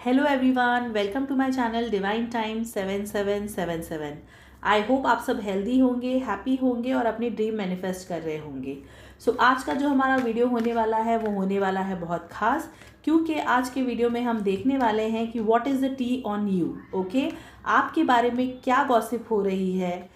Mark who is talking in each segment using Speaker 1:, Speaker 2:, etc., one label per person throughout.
Speaker 1: Hello everyone, welcome to my channel divine time 7777। I hope आप सब healthy होंगे, happy होंगे और अपनी ड्रीम मैनिफेस्ट कर रहे होंगे। सो आज का जो हमारा वीडियो होने वाला है वो होने वाला है बहुत खास, क्योंकि आज के वीडियो में हम देखने वाले हैं कि what is the tea on you. Okay, आपके बारे में क्या गॉसिप हो रही है,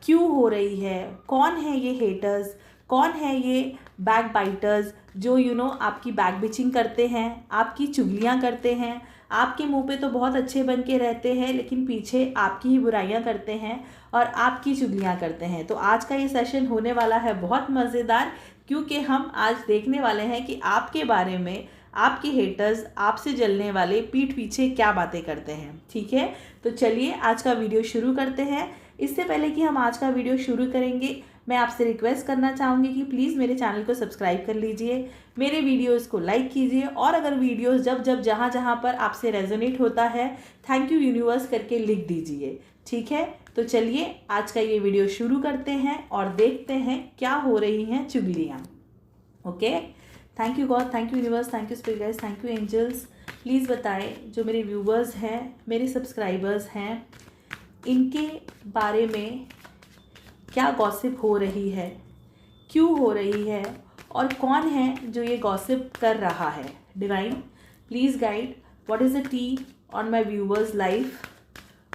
Speaker 1: क्यों हो रही है, कौन है ये हेटर्स, कौन है ये बैक बाइटर्स जो आपकी बैक बिचिंग करते हैं, आपकी चुगलियाँ करते हैं, आपके मुंह पे तो बहुत अच्छे बन के रहते हैं लेकिन पीछे आपकी ही बुराइयां करते हैं और आपकी चुगलियां करते हैं। तो आज का ये सेशन होने वाला है बहुत मज़ेदार, क्योंकि हम आज देखने वाले हैं कि आपके बारे में आपके हेटर्स, आपसे जलने वाले पीठ पीछे क्या बातें करते हैं। ठीक है, तो चलिए आज का वीडियो शुरू करते हैं। इससे पहले कि हम आज का वीडियो शुरू करेंगे, मैं आपसे रिक्वेस्ट करना चाहूँगी कि प्लीज़ मेरे चैनल को सब्सक्राइब कर लीजिए, मेरे वीडियोस को लाइक कीजिए और अगर वीडियोस जब जहाँ पर आपसे रेजोनेट होता है, थैंक यू यूनिवर्स करके लिख दीजिए। ठीक है, तो चलिए आज का ये वीडियो शुरू करते हैं और देखते हैं क्या हो रही हैं चुगलियाँ। Okay, thank you God, thank you universe, thank you spirit guides, thank you angels. Please बताएं जो मेरे व्यूवर्स हैं, मेरे सब्सक्राइबर्स हैं, इनके बारे में क्या गॉसिप हो रही है, क्यों हो रही है और कौन है जो ये गॉसिप कर रहा है। Divine please guide, what is the tea on my viewers life,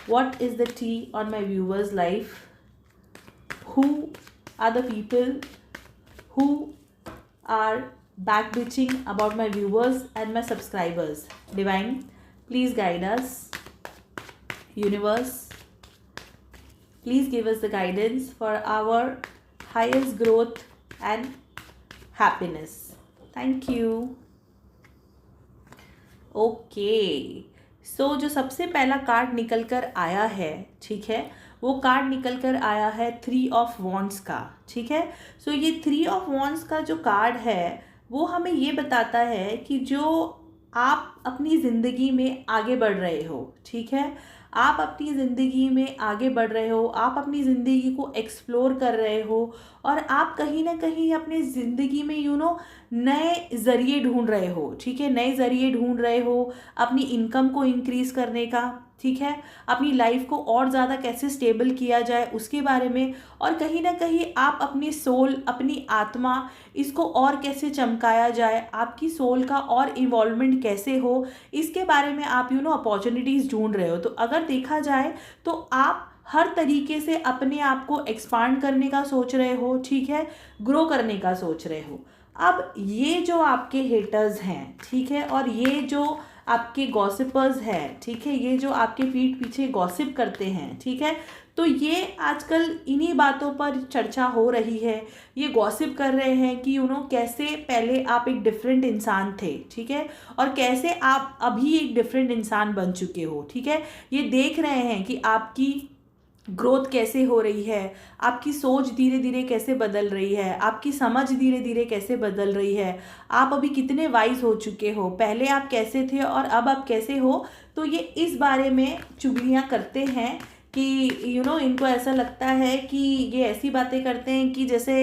Speaker 1: what is the tea on my viewers life, who are the people who are back bitching about my viewers and my subscribers. Divine, please guide us. Universe, please give us the guidance for our highest growth and happiness. Thank you. Okay, so जो सबसे पहला card निकल कर आया है, ठीक है, वो कार्ड निकल कर आया है 3 ऑफ वॉन्ड्स का। ठीक है, सो ये 3 ऑफ वॉन्ड्स का जो कार्ड है वो हमें ये बताता है कि जो आप अपनी ज़िंदगी में आगे बढ़ रहे हो, ठीक है, आप अपनी ज़िंदगी में आगे बढ़ रहे हो, आप अपनी ज़िंदगी को एक्सप्लोर कर रहे हो और आप कहीं ना कहीं अपनी ज़िंदगी में नए ज़रिए ढूंढ रहे हो। ठीक है, नए ज़रिए ढूंढ रहे हो अपनी इनकम को इंक्रीज़ करने का। ठीक है, अपनी लाइफ को और ज़्यादा कैसे स्टेबल किया जाए उसके बारे में, और कहीं ना कहीं आप अपनी सोल, अपनी आत्मा, इसको और कैसे चमकाया जाए, आपकी सोल का और इन्वॉल्वमेंट कैसे हो, इसके बारे में आप अपॉर्चुनिटीज़ ढूंढ रहे हो। तो अगर देखा जाए तो आप हर तरीके से अपने आप को एक्सपांड करने का सोच रहे हो, ठीक है, ग्रो करने का सोच रहे हो। अब ये जो आपके हेटर्स हैं, ठीक है, और ये जो आपके गॉसिपर्स हैं, ठीक है, ये जो आपके पीठ पीछे गॉसिप करते हैं, ठीक है, तो ये आजकल इन्हीं बातों पर चर्चा हो रही है। ये गॉसिप कर रहे हैं कि कैसे पहले आप एक डिफरेंट इंसान थे, ठीक है, और कैसे आप अभी एक डिफरेंट इंसान बन चुके हो। ठीक है, ये देख रहे हैं कि आपकी ग्रोथ कैसे हो रही है, आपकी सोच धीरे धीरे कैसे बदल रही है, आपकी समझ धीरे धीरे कैसे बदल रही है, आप अभी कितने वाइज हो चुके हो, पहले आप कैसे थे और अब आप कैसे हो। तो ये इस बारे में चुगलियाँ करते हैं कि इनको ऐसा लगता है कि ये ऐसी बातें करते हैं कि जैसे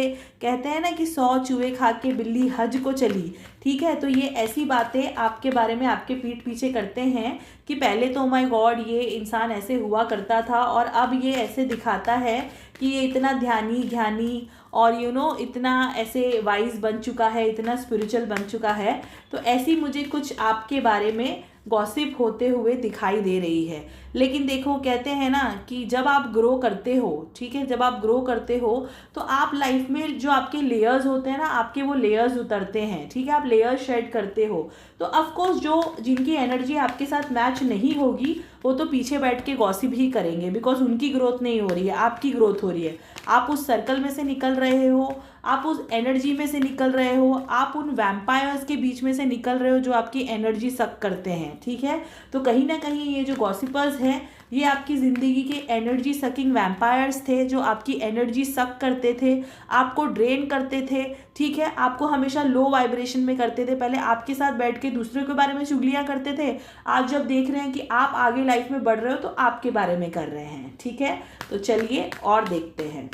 Speaker 1: कहते हैं ना कि 100 चूहे खा के बिल्ली हज को चली। ठीक है, तो ये ऐसी बातें आपके बारे में आपके पीठ पीछे करते हैं कि पहले तो माय गॉड ये इंसान ऐसे हुआ करता था और अब ये ऐसे दिखाता है कि ये इतना ध्यानी ज्ञानी और इतना ऐसे वाइज बन चुका है, इतना स्पिरिचुअल बन चुका है। तो ऐसी मुझे कुछ आपके बारे में गॉसिप होते हुए दिखाई दे रही है। लेकिन देखो, कहते हैं ना कि जब आप ग्रो करते हो, ठीक है, जब आप ग्रो करते हो तो आप लाइफ में जो आपके लेयर्स होते हैं ना, आपके वो लेयर्स उतरते हैं। ठीक है, आप लेयर्स शेड करते हो। तो ऑफकोर्स जो जिनकी एनर्जी आपके साथ मैच नहीं होगी वो तो पीछे बैठ के गॉसिप ही करेंगे, बिकॉज उनकी ग्रोथ नहीं हो रही है, आपकी ग्रोथ हो रही है। आप उस सर्कल में से निकल रहे हो, आप उस एनर्जी में से निकल रहे हो, आप उन वैम्पायर्स के बीच में से निकल रहे हो जो आपकी एनर्जी सक करते हैं। ठीक है, तो कहीं ना कहीं ये जो गॉसिपर्स हैं ये आपकी ज़िंदगी के एनर्जी सकिंग वैम्पायर्स थे जो आपकी एनर्जी सक करते थे, आपको ड्रेन करते थे। ठीक है, आपको हमेशा लो वाइब्रेशन में करते थे। पहले आपके साथ बैठ के दूसरों के बारे में चुगलियाँ करते थे, आज जब देख रहे हैं कि आप आगे लाइफ में बढ़ रहे हो तो आपके बारे में कर रहे हैं। ठीक है, तो चलिए और देखते हैं।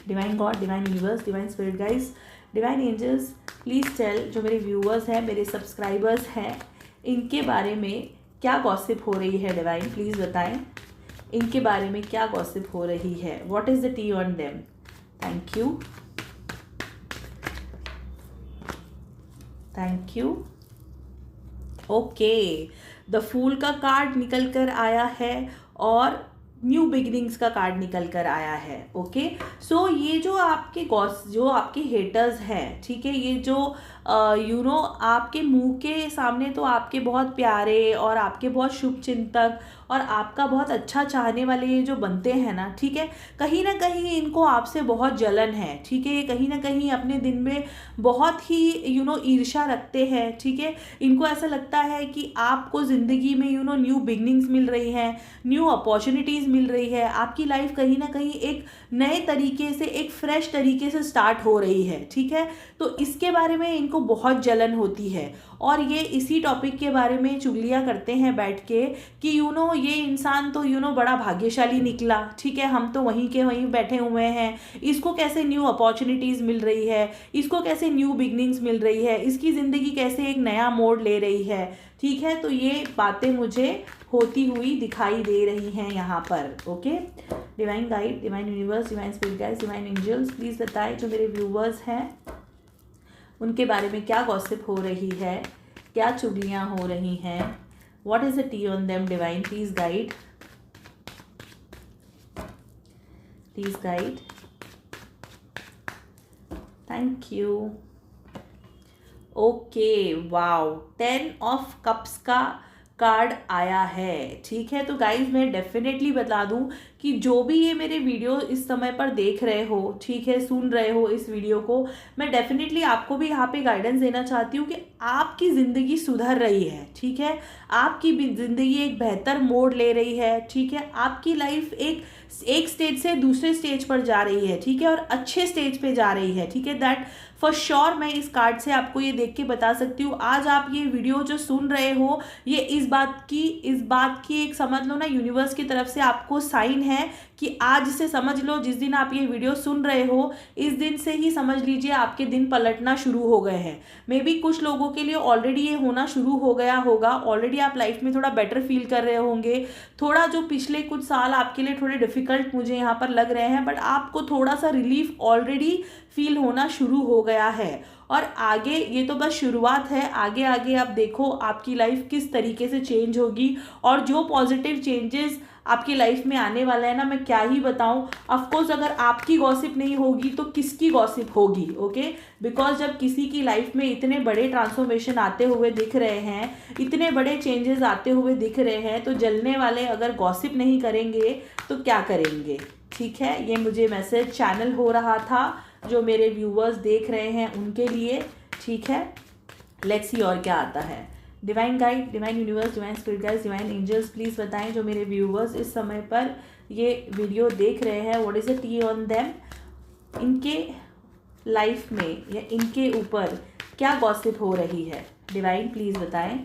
Speaker 1: Divine god, divine universe, divine spirit guides, divine angels, please tell जो मेरे व्यूअर्स हैं, मेरे सब्सक्राइबर्स हैं, इनके बारे में क्या गॉसिप हो रही है डिवाइन, प्लीज़ बताएं इनके बारे में क्या गॉसिप हो रही है। What is the tea on them. Thank you, thank you. Okay, the fool का कार्ड निकल कर आया है और न्यू बिगिनिंग्स का कार्ड निकल कर आया है। ओके, सो ये जो आपके हेटर्स हैं, ठीक है, ये जो आपके मुंह के सामने तो आपके बहुत प्यारे और आपके बहुत शुभ चिंतक और आपका बहुत अच्छा चाहने वाले ये जो बनते हैं ना, ठीक है, कहीं ना कहीं इनको आपसे बहुत जलन है, ठीक है, ये कहीं ना कहीं अपने दिन में बहुत ही ईर्ष्या रखते हैं, ठीक है। इनको ऐसा लगता है कि आपको ज़िंदगी में न्यू बिगनिंग्स मिल रही हैं, न्यू अपॉर्चुनिटीज़ मिल रही है, आपकी लाइफ कहीं ना कहीं एक नए तरीके से, एक फ्रेश तरीके से स्टार्ट हो रही है, ठीक है। तो इसके बारे में इनको बहुत जलन होती है और ये इसी टॉपिक के बारे में चुगलियाँ करते हैं बैठ के कि ये इंसान तो बड़ा भाग्यशाली निकला, ठीक है, हम तो वहीं के वहीं बैठे हुए हैं, इसको कैसे न्यू अपॉर्चुनिटीज़ मिल रही है, इसको कैसे न्यू बिगनिंग्स मिल रही है, इसकी ज़िंदगी कैसे एक नया मोड़ ले रही है, ठीक है। तो ये बातें मुझे होती हुई दिखाई दे रही हैं यहाँ पर। Okay, divine guide, divine universe, divine spirit guides, divine angels, please बताएं जो मेरे व्यूवर्स हैं उनके बारे में क्या गॉसिप हो रही है, क्या चुगलियाँ हो रही हैं। What is the tea on them divine, please guide, please guide. Thank you. Okay, wow, 10 of cups का कार्ड आया है, ठीक है। तो गाइज मैं डेफिनेटली बता दूं कि जो भी ये मेरे वीडियो इस समय पर देख रहे हो, ठीक है, सुन रहे हो इस वीडियो को, मैं डेफिनेटली आपको भी यहाँ पे गाइडेंस देना चाहती हूँ कि आपकी ज़िंदगी सुधर रही है, ठीक है, आपकी ज़िंदगी एक बेहतर मोड़ ले रही है, ठीक है, आपकी लाइफ एक स्टेज से दूसरे स्टेज पर जा रही है, ठीक है, और अच्छे स्टेज पे जा रही है, ठीक है। दैट फॉर श्योर मैं इस कार्ड से आपको ये देख के बता सकती हूँ। आज आप ये वीडियो जो सुन रहे हो, ये इस बात की एक समझ लो ना, यूनिवर्स की तरफ से आपको साइन है कि आज से समझ लो, जिस दिन आप ये वीडियो सुन रहे हो इस दिन से ही समझ लीजिए आपके दिन पलटना शुरू हो गए हैं। मे बी कुछ लोगों के लिए ऑलरेडी ये होना शुरू हो गया होगा, ऑलरेडी आप लाइफ में थोड़ा बेटर फील कर रहे होंगे, थोड़ा जो पिछले कुछ साल आपके लिए थोड़े डिफिकल्ट मुझे यहाँ पर लग रहे हैं, बट आपको थोड़ा सा रिलीफ ऑलरेडी फील होना शुरू हो गया है। और आगे ये तो बस शुरुआत है, आगे आगे आप देखो आपकी लाइफ किस तरीके से चेंज होगी और जो पॉजिटिव चेंजेस आपकी लाइफ में आने वाला है ना, मैं क्या ही बताऊं। ऑफकोर्स अगर आपकी गॉसिप नहीं होगी तो किसकी गॉसिप होगी। ओके, बिकॉज जब किसी की लाइफ में इतने बड़े ट्रांसफॉर्मेशन आते हुए दिख रहे हैं, इतने बड़े चेंजेस आते हुए दिख रहे हैं, तो जलने वाले अगर गॉसिप नहीं करेंगे तो क्या करेंगे, ठीक है। ये मुझे मैसेज चैनल हो रहा था जो मेरे व्यूवर्स देख रहे हैं उनके लिए, ठीक है। लेट्स सी और क्या आता है। Divine guide, divine universe, divine spirit guides, divine angels, please बताएं जो मेरे व्यूवर्स इस समय पर ये वीडियो देख रहे हैं, what is the tea on them, इनके लाइफ में या इनके ऊपर क्या गॉसिप हो रही है। डिवाइन प्लीज़ बताएं।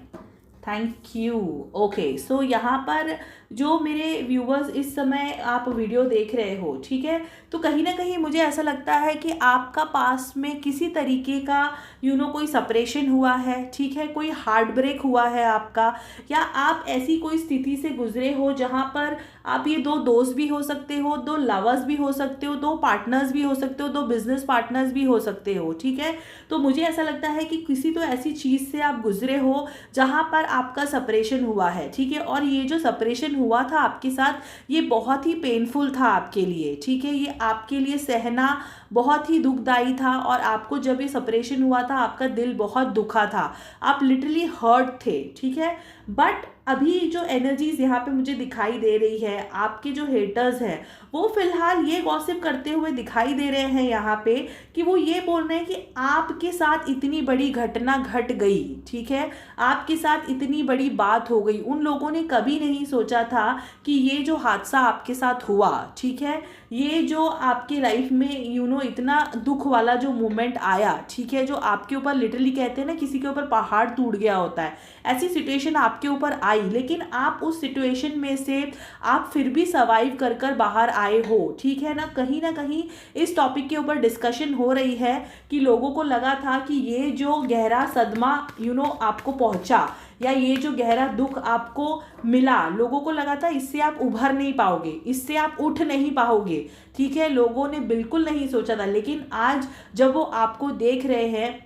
Speaker 1: Thank you. ओके, सो यहाँ पर जो मेरे व्यूवर्स इस समय आप वीडियो देख रहे हो, ठीक है, तो कहीं ना कहीं मुझे ऐसा लगता है कि आपका पास में किसी तरीके का कोई सेपरेशन हुआ है, ठीक है, कोई हार्ट ब्रेक हुआ है आपका, या आप ऐसी कोई स्थिति से गुजरे हो जहाँ पर आप ये 2 दोस्त भी हो सकते हो, 2 लवर्स भी हो सकते हो, 2 पार्टनर्स भी हो सकते हो, 2 बिजनेस पार्टनर्स भी हो सकते हो, ठीक है। तो मुझे ऐसा लगता है कि किसी तो ऐसी चीज़ से आप गुजरे हो जहाँ पर आपका सेपरेशन हुआ है, ठीक है, और ये जो सेपरेशन हुआ था आपके साथ, ये बहुत ही पेनफुल था आपके लिए, ठीक है, ये आपके लिए सहना बहुत ही दुखदाई था और आपको जब ये सेपरेशन हुआ था आपका दिल बहुत दुखा था, आप लिटरली हर्ट थे, ठीक है। बट अभी जो एनर्जीज यहाँ पे मुझे दिखाई दे रही है, आपके जो हेटर्स हैं वो फिलहाल ये गॉसिप करते हुए दिखाई दे रहे हैं यहाँ पे कि वो ये बोल रहे हैं कि आपके साथ इतनी बड़ी घटना घट गई, ठीक है, आपके साथ इतनी बड़ी बात हो गई। उन लोगों ने कभी नहीं सोचा था कि ये जो हादसा आपके साथ हुआ, ठीक है, ये जो आपके लाइफ में इतना दुख वाला जो मोमेंट आया, ठीक है, जो आपके ऊपर लिटरली कहते हैं ना किसी के ऊपर पहाड़ टूट गया होता है, ऐसी सिचुएशन आपके ऊपर आई, लेकिन आप उस सिचुएशन में से आप फिर भी सर्वाइव कर कर बाहर आए हो, ठीक है ना। कहीं इस टॉपिक के ऊपर डिस्कशन हो रही है कि लोगों को लगा था कि ये जो गहरा सदमा आपको पहुंचा, या ये जो गहरा दुख आपको मिला, लोगों को लगा था इससे आप उभर नहीं पाओगे, इससे आप उठ नहीं पाओगे, ठीक है, लोगों ने बिल्कुल नहीं सोचा था। लेकिन आज जब वो आपको देख रहे हैं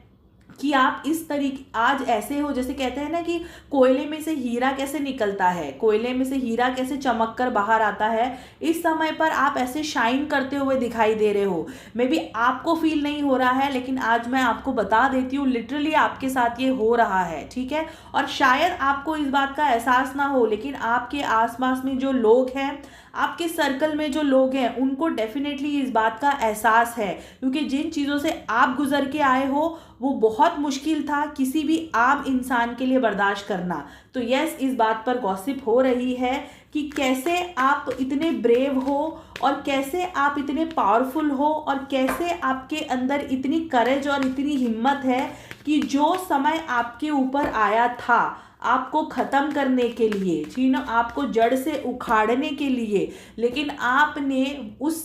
Speaker 1: कि आप इस तरीके आज ऐसे हो, जैसे कहते हैं ना कि कोयले में से हीरा कैसे निकलता है, कोयले में से हीरा कैसे चमक कर बाहर आता है, इस समय पर आप ऐसे शाइन करते हुए दिखाई दे रहे हो। मे बी आपको फील नहीं हो रहा है, लेकिन आज मैं आपको बता देती हूँ लिटरली आपके साथ ये हो रहा है, ठीक है। और शायद आपको इस बात का एहसास ना हो, लेकिन आपके आसपास में जो लोग हैं, आपके सर्कल में जो लोग हैं, उनको डेफिनेटली इस बात का एहसास है, क्योंकि जिन चीज़ों से आप गुजर के आए हो वो बहुत मुश्किल था किसी भी आम इंसान के लिए बर्दाश्त करना। तो यस, इस बात पर गॉसिप हो रही है कि कैसे आप इतने ब्रेव हो और कैसे आप इतने पावरफुल हो और कैसे आपके अंदर इतनी करेज और इतनी हिम्मत है कि जो समय आपके ऊपर आया था आपको ख़त्म करने के लिए, ठीक ना, आपको जड़ से उखाड़ने के लिए, लेकिन आपने उस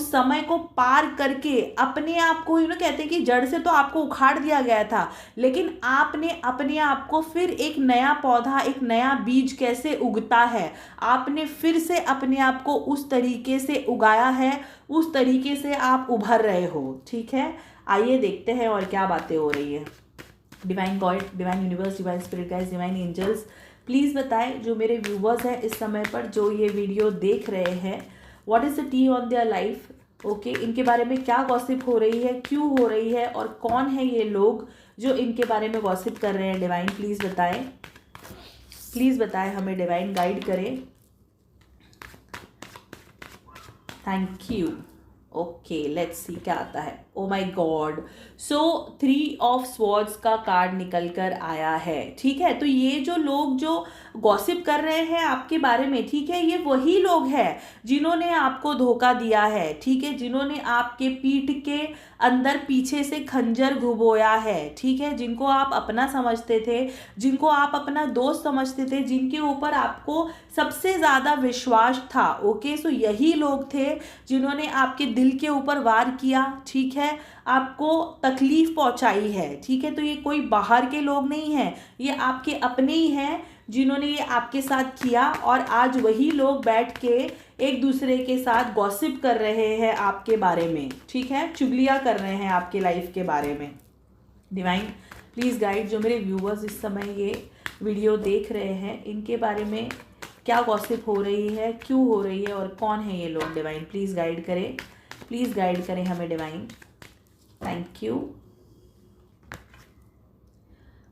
Speaker 1: समय को पार करके अपने आप को, कहते हैं कि जड़ से तो आपको उखाड़ दिया गया था, लेकिन आपने अपने आप को फिर एक नया पौधा, एक नया बीज कैसे उगता है, आपने फिर से अपने आप को उस तरीके से उगाया है, उस तरीके से आप उभर रहे हो, ठीक है। आइए देखते हैं और क्या बातें हो रही है। Divine god, divine universe, divine spirit guys, divine angels, please बताएं जो मेरे व्यूवर्स हैं इस समय पर जो ये वीडियो देख रहे हैं, what is the tea on their life, okay, इनके बारे में क्या गॉसिप हो रही है, क्यों हो रही है और कौन है ये लोग जो इनके बारे में गॉसिप कर रहे हैं। डिवाइन प्लीज़ बताएं, प्लीज़ बताएं, हमें डिवाइन गाइड करें। Thank you. Okay, let's see क्या आता है। ओ माई गॉड, सो 3 ऑफ स्वॉर्ड्स का कार्ड निकल कर आया है, ठीक है। तो ये जो लोग जो गॉसिप कर रहे हैं आपके बारे में, ठीक है, ये वही लोग हैं जिन्होंने आपको धोखा दिया है, ठीक है, जिन्होंने आपके पीठ के अंदर पीछे से खंजर घुबोया है, ठीक है, जिनको आप अपना समझते थे, जिनको आप अपना दोस्त समझते थे, जिनके ऊपर आपको सबसे ज़्यादा विश्वास था, ओके। सो यही लोग थे जिन्होंने आपके दिल के ऊपर वार किया, ठीक है, आपको तकलीफ पहुंचाई है, ठीक है। तो ये कोई बाहर के लोग नहीं हैं, ये आपके अपने ही हैं जिन्होंने ये आपके साथ किया, और आज वही लोग बैठ के एक दूसरे के साथ गॉसिप कर रहे हैं आपके बारे में, ठीक है, चुगलियाँ कर रहे हैं आपके लाइफ के बारे में। डिवाइन प्लीज़ गाइड जो मेरे व्यूवर्स इस समय ये वीडियो देख रहे हैं, इनके बारे में क्या गॉसिप हो रही है, क्यों हो रही है और कौन है ये लोग। डिवाइन प्लीज़ गाइड करें, प्लीज़ गाइड करें हमें divine. Thank you.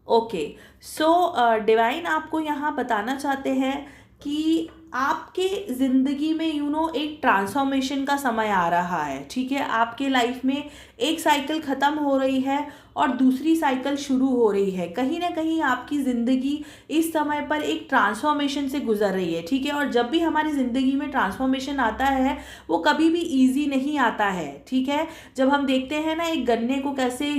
Speaker 1: Okay, so divine आपको यहाँ बताना चाहते हैं कि आपके ज़िंदगी में एक ट्रांसफॉर्मेशन का समय आ रहा है, ठीक है। आपके लाइफ में एक साइकिल ख़त्म हो रही है और दूसरी साइकिल शुरू हो रही है। कहीं ना कहीं आपकी ज़िंदगी इस समय पर एक ट्रांसफॉर्मेशन से गुजर रही है, ठीक है। और जब भी हमारी ज़िंदगी में ट्रांसफॉर्मेशन आता है वो कभी भी ईजी नहीं आता है, ठीक है। जब हम देखते हैं ना एक गन्ने को कैसे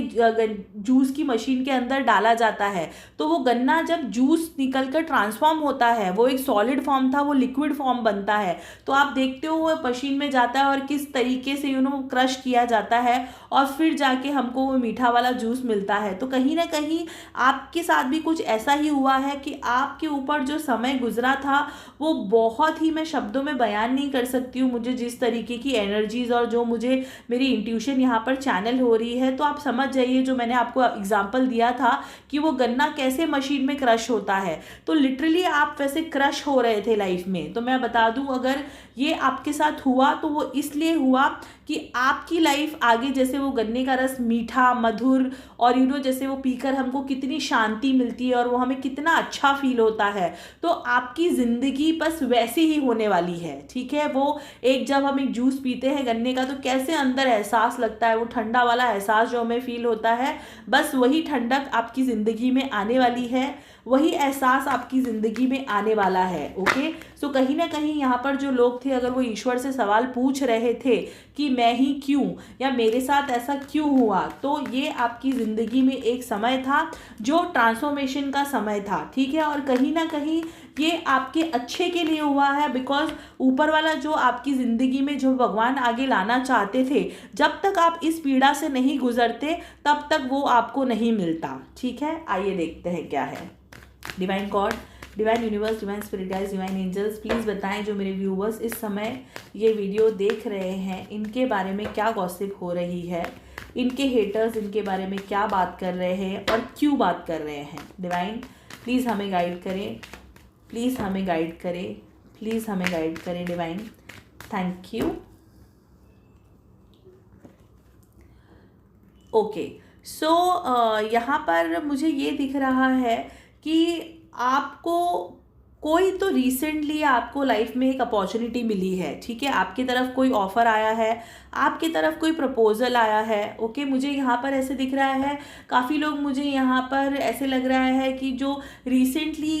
Speaker 1: जूस की मशीन के अंदर डाला जाता है, तो वो गन्ना जब जूस निकल कर ट्रांसफॉर्म होता है, वो एक सॉलिड फॉर्म था, वो लिक्विड फॉर्म बनता है, तो आप देखते हो वो मशीन में जाता है और किस तरीके से क्रश किया जाता है और फिर जाके हमको वो मीठा वाला जूस मिलता है। तो कहीं ना कहीं आपके साथ भी कुछ ऐसा ही हुआ है कि आपके ऊपर जो समय गुजरा था वो बहुत ही, मैं शब्दों में बयान नहीं कर सकती हूँ, मुझे जिस तरीके की एनर्जीज और जो मुझे मेरी इंट्यूशन यहाँ पर चैनल हो रही है, तो आप समझ जाइए जो मैंने आपको एग्जाम्पल दिया था कि वो गन्ना कैसे मशीन में क्रश होता है, तो लिटरली आप वैसे क्रश हो रहे थे लाइफ में। तो मैं बता दूं अगर ये आपके साथ हुआ तो वो इसलिए हुआ कि आपकी लाइफ आगे, जैसे वो गन्ने का रस मीठा मधुर और जैसे वो पीकर हमको कितनी शांति मिलती है और वो हमें कितना अच्छा फील होता है, तो आपकी ज़िंदगी बस वैसी ही होने वाली है, ठीक है। वो एक जब हम एक जूस पीते हैं गन्ने का तो कैसे अंदर एहसास लगता है, वो ठंडा वाला एहसास जो हमें फील होता है, बस वही ठंडक आपकी ज़िंदगी में आने वाली है। वही एहसास आपकी ज़िंदगी में आने वाला है। ओके, सो कहीं ना कहीं यहाँ पर जो लोग थे, अगर वो ईश्वर से सवाल पूछ रहे थे कि मैं ही क्यों, या मेरे साथ ऐसा क्यों हुआ, तो ये आपकी ज़िंदगी में एक समय था जो ट्रांसफॉर्मेशन का समय था। ठीक है, और कहीं ना कहीं ये आपके अच्छे के लिए हुआ है, बिकॉज ऊपर वाला जो आपकी ज़िंदगी में जो भगवान आगे लाना चाहते थे, जब तक आप इस पीड़ा से नहीं गुजरते तब तक वो आपको नहीं मिलता। ठीक है, आइए देखते हैं क्या है। Divine god, divine universe, divine spirit guides, divine angels, please बताएं जो मेरे व्यूवर्स इस समय ये वीडियो देख रहे हैं, इनके बारे में क्या गॉसिप हो रही है, इनके हेटर्स इनके बारे में क्या बात कर रहे हैं और क्यों बात कर रहे हैं। डिवाइन प्लीज़ हमें गाइड करें, प्लीज़ हमें गाइड करें, प्लीज़ हमें गाइड करें divine, thank you. Okay, so यहाँ पर मुझे ये दिख रहा है कि आपको कोई तो रिसेंटली आपको लाइफ में एक अपॉर्चुनिटी मिली है। ठीक है, आपकी तरफ कोई ऑफ़र आया है, आपकी तरफ कोई प्रपोजल आया है। ओके, मुझे यहाँ पर ऐसे दिख रहा है, काफ़ी लोग मुझे यहाँ पर ऐसे लग रहा है कि जो रिसेंटली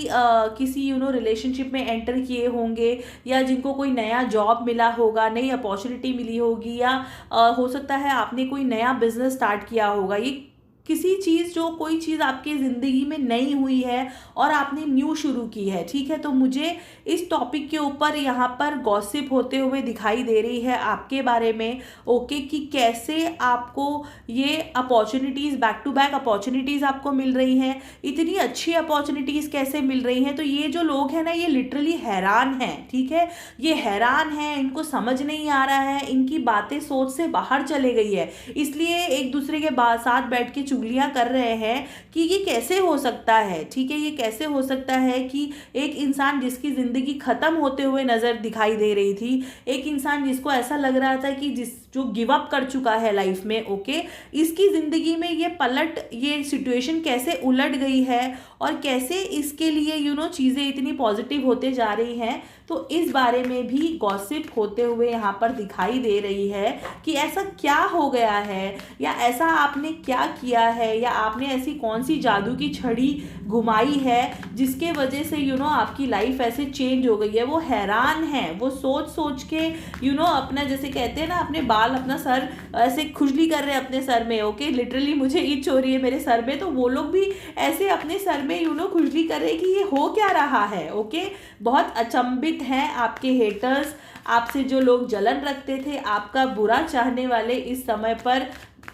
Speaker 1: किसी रिलेशनशिप में एंटर किए होंगे, या जिनको कोई नया जॉब मिला होगा, नई अपॉर्चुनिटी मिली होगी, या हो सकता है आपने कोई नया बिजनेस स्टार्ट किया होगा। ये किसी चीज़, जो कोई चीज़ आपकी ज़िंदगी में नई हुई है और आपने न्यू शुरू की है। ठीक है, तो मुझे इस टॉपिक के ऊपर यहाँ पर गॉसिप होते हुए दिखाई दे रही है आपके बारे में। ओके, कि कैसे आपको ये opportunities, back to back opportunities आपको मिल रही हैं, इतनी अच्छी अपॉर्चुनिटीज़ कैसे मिल रही हैं। तो ये जो लोग हैं ना, ये लिटरली हैरान हैं। ठीक है, ये हैरान हैं, इनको समझ नहीं आ रहा है, इनकी बातें सोच से बाहर चले गई है, इसलिए एक दूसरे के साथ बैठ के चुगलियां कर रहे हैं कि ये कैसे हो सकता है। ठीक है, ये कैसे हो सकता है कि एक इंसान जिसकी ज़िंदगी ख़त्म होते हुए नज़र दिखाई दे रही थी, एक इंसान जिसको ऐसा लग रहा था कि जो गिव अप कर चुका है लाइफ में, ओके, इसकी ज़िंदगी में ये सिचुएशन कैसे उलट गई है और कैसे इसके लिए चीज़ें इतनी पॉजिटिव होते जा रही हैं। तो इस बारे में भी गॉसिप होते हुए यहाँ पर दिखाई दे रही है कि ऐसा क्या हो गया है, या ऐसा आपने क्या किया है, या आपने ऐसी कौन सी जादू की छड़ी घुमाई है जिसके वजह से आपकी लाइफ ऐसे चेंज हो गई है। वो हैरान है, वो सोच सोच के अपना, जैसे कहते हैं ना, अपने बाल, अपना सर ऐसे खुजली कर रहे हैं अपने सर में। ओके, लिटरली मुझे इच हो रही है मेरे सर में, तो वो लोग भी ऐसे अपने सर में खुजली कर रहे हैं कि ये हो क्या रहा है। ओके, बहुत अचंभित हैं आपके हेटर्स, आपसे जो लोग जलन रखते थे, आपका बुरा चाहने वाले इस समय पर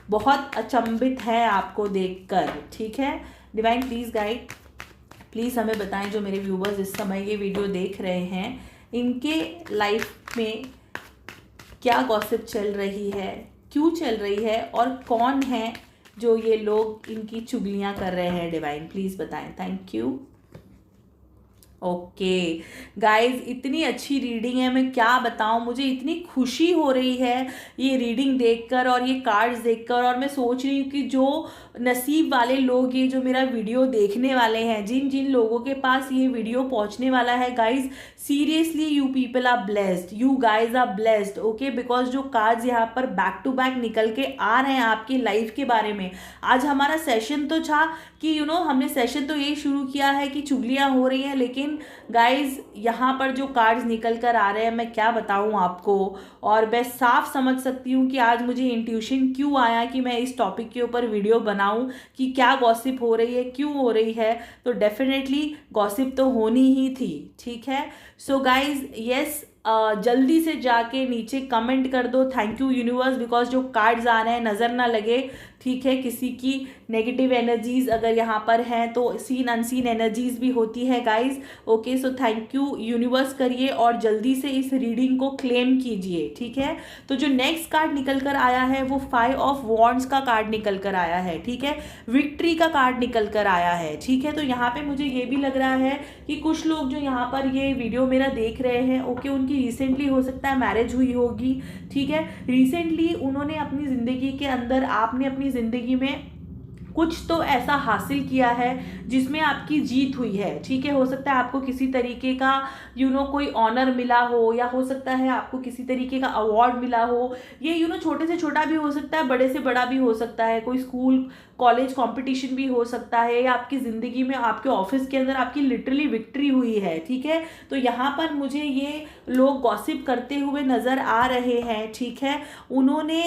Speaker 1: बहुत अचंभित हैं आपको देखकर। ठीक है, डिवाइन प्लीज़ गाइड, प्लीज़ हमें बताएं जो मेरे व्यूवर्स इस समय ये वीडियो देख रहे हैं, इनके लाइफ में क्या गॉसिप चल रही है, क्यों चल रही है, और कौन है जो ये लोग इनकी चुगलियां कर रहे हैं। डिवाइन प्लीज़ बताएं, थैंक यू। ओके गाइज, इतनी अच्छी रीडिंग है, मैं क्या बताऊं, मुझे इतनी खुशी हो रही है ये रीडिंग देखकर और ये कार्ड्स देखकर। और मैं सोच रही हूँ कि जो नसीब वाले लोग, ये जो मेरा वीडियो देखने वाले हैं, जिन जिन लोगों के पास ये वीडियो पहुंचने वाला है, guys seriously you people are blessed, you guys are blessed. Okay, because जो कार्ड्स यहाँ पर बैक टू बैक निकल के आ रहे हैं आपकी लाइफ के बारे में। आज हमारा सेशन तो था कि हमने सेशन तो ये शुरू किया है कि चुगलियाँ हो रही हैं, लेकिन गाइज यहाँ पर जो कार्ड्स निकल कर आ रहे हैं, मैं क्या बताऊँ आपको। और मैं साफ समझ सकती हूँ कि आज मुझे इंट्यूशन क्यों आया कि मैं इस टॉपिक के ऊपर वीडियो बनाऊँ कि क्या गॉसिप हो रही है, क्यों हो रही है। तो डेफिनेटली गॉसिप तो होनी ही थी। ठीक है, सो गाइज यस, जल्दी से जाके नीचे कमेंट कर दो थैंक यू यूनिवर्स, बिकॉज जो कार्ड्स आ रहे हैं नज़र ना लगे। ठीक है, किसी की नेगेटिव एनर्जीज अगर यहाँ पर हैं तो सीन अनसीन एनर्जीज भी होती है guys. Okay, so thank you universe करिए और जल्दी से इस रीडिंग को क्लेम कीजिए। ठीक है, तो जो नेक्स्ट कार्ड निकल कर आया है वो 5 ऑफ वॉन्ड्स का कार्ड निकल कर आया है। ठीक है, विक्ट्री का कार्ड निकल कर आया है। ठीक है, तो यहाँ पे मुझे ये भी लग रहा है कि कुछ लोग जो यहाँ पर ये वीडियो मेरा देख रहे हैं, ओके, उनकी रिसेंटली हो सकता है मैरिज हुई होगी। ठीक है, रिसेंटली उन्होंने अपनी ज़िंदगी के अंदर, आपने अपनी ज़िंदगी में कुछ तो ऐसा हासिल किया है जिसमें आपकी जीत हुई है, ठीक है। हो सकता है आपको किसी तरीके का कोई ऑनर मिला हो, या हो सकता है आपको किसी तरीके का अवार्ड मिला हो। ये छोटे से छोटा भी हो सकता है, बड़े से बड़ा भी हो सकता है, कोई स्कूल कॉलेज कंपटीशन भी हो सकता है, या आपकी ज़िंदगी में आपके ऑफिस के अंदर आपकी लिटरली विक्ट्री हुई है, ठीक है। तो यहाँ पर मुझे ये लोग गॉसिप करते हुए नज़र आ रहे हैं, ठीक है। उन्होंने